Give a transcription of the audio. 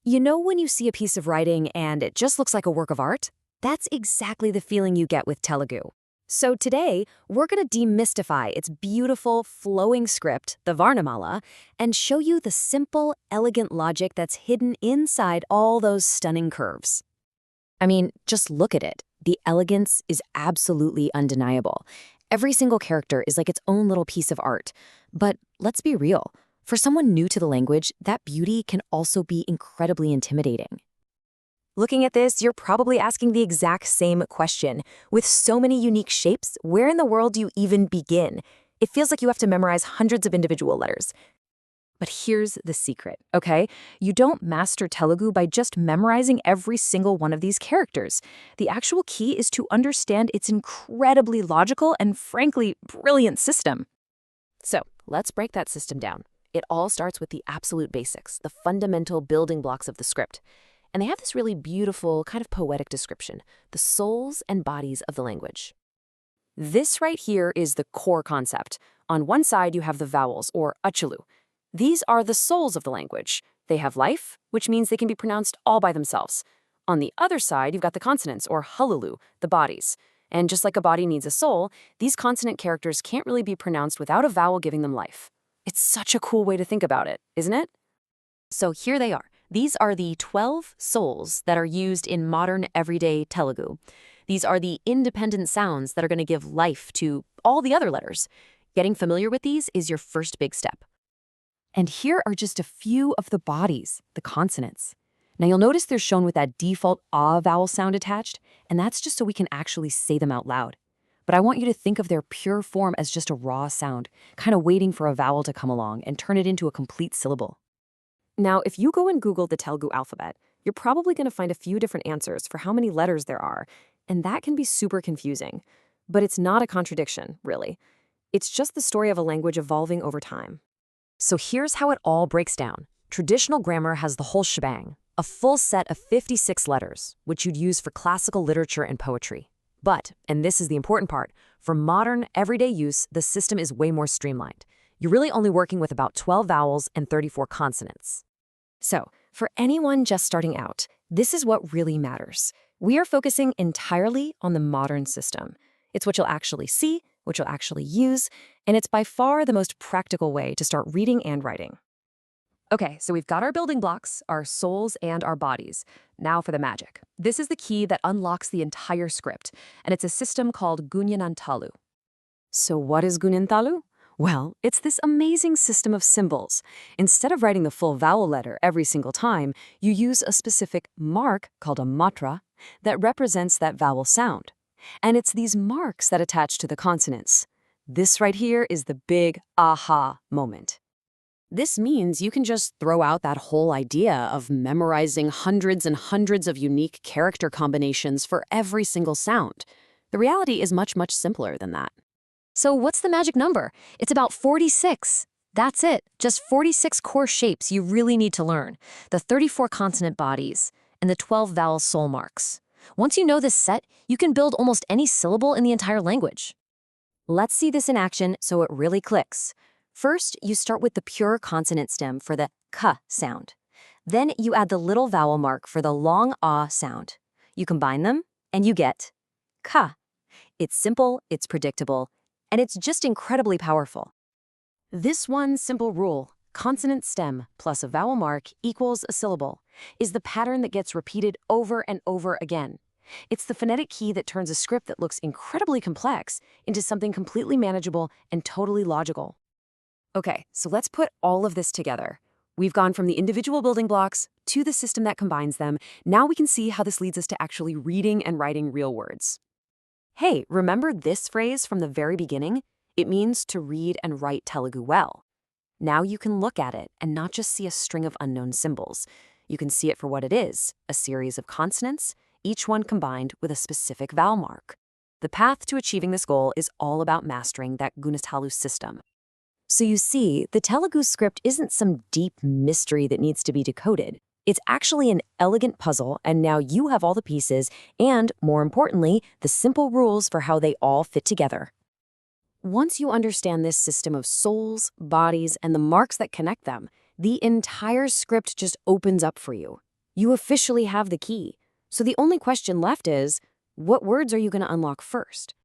You know when you see a piece of writing and it just looks like a work of art? That's exactly the feeling you get with Telugu. So today, we're going to demystify its beautiful, flowing script, the Varnamala, and show you the simple, elegant logic that's hidden inside all those stunning curves. I mean, just look at it. The elegance is absolutely undeniable. Every single character is like its own little piece of art. But let's be real. For someone new to the language, that beauty can also be incredibly intimidating. Looking at this, you're probably asking the exact same question. With so many unique shapes, where in the world do you even begin? It feels like you have to memorize hundreds of individual letters. But here's the secret, okay? You don't master Telugu by just memorizing every single one of these characters. The actual key is to understand its incredibly logical and frankly brilliant system. So let's break that system down. It all starts with the absolute basics, the fundamental building blocks of the script. And they have this really beautiful, kind of poetic description, the souls and bodies of the language. This right here is the core concept. On one side, you have the vowels, or achulu. These are the souls of the language. They have life, which means they can be pronounced all by themselves. On the other side, you've got the consonants, or halulu, the bodies. And just like a body needs a soul, these consonant characters can't really be pronounced without a vowel giving them life. It's such a cool way to think about it, isn't it? So here they are. These are the 12 souls that are used in modern everyday Telugu. These are the independent sounds that are going to give life to all the other letters. Getting familiar with these is your first big step. And here are just a few of the bodies, the consonants. Now you'll notice they're shown with that default ah vowel sound attached, and that's just so we can actually say them out loud. But I want you to think of their pure form as just a raw sound, kind of waiting for a vowel to come along and turn it into a complete syllable. Now, if you go and Google the Telugu alphabet, you're probably going to find a few different answers for how many letters there are, and that can be super confusing. But it's not a contradiction, really. It's just the story of a language evolving over time. So here's how it all breaks down. Traditional grammar has the whole shebang, a full set of 56 letters, which you'd use for classical literature and poetry. But, and this is the important part, for modern, everyday use, the system is way more streamlined. You're really only working with about 12 vowels and 34 consonants. So, for anyone just starting out, this is what really matters. We are focusing entirely on the modern system. It's what you'll actually see, what you'll actually use, and it's by far the most practical way to start reading and writing. Okay, so we've got our building blocks, our souls, and our bodies. Now for the magic. This is the key that unlocks the entire script, and it's a system called Gunyanantalu. So what is Gunyantalu? Well, it's this amazing system of symbols. Instead of writing the full vowel letter every single time, you use a specific mark called a matra that represents that vowel sound. And it's these marks that attach to the consonants. This right here is the big aha moment. This means you can just throw out that whole idea of memorizing hundreds and hundreds of unique character combinations for every single sound. The reality is much, much simpler than that. So what's the magic number? It's about 46. That's it. Just 46 core shapes you really need to learn. The 34 consonant bodies and the 12 vowel soul marks. Once you know this set, you can build almost any syllable in the entire language. Let's see this in action so it really clicks. First, you start with the pure consonant stem for the k sound. Then you add the little vowel mark for the long ah sound. You combine them, and you get ka. It's simple, it's predictable, and it's just incredibly powerful. This one simple rule, consonant stem plus a vowel mark equals a syllable, is the pattern that gets repeated over and over again. It's the phonetic key that turns a script that looks incredibly complex into something completely manageable and totally logical. Okay, so let's put all of this together. We've gone from the individual building blocks to the system that combines them. Now we can see how this leads us to actually reading and writing real words. Hey, remember this phrase from the very beginning? It means to read and write Telugu well. Now you can look at it and not just see a string of unknown symbols. You can see it for what it is, a series of consonants, each one combined with a specific vowel mark. The path to achieving this goal is all about mastering that Gunyantalu system. So you see, the Telugu script isn't some deep mystery that needs to be decoded. It's actually an elegant puzzle, and now you have all the pieces and, more importantly, the simple rules for how they all fit together. Once you understand this system of souls, bodies, and the marks that connect them, the entire script just opens up for you. You officially have the key. So the only question left is, what words are you going to unlock first?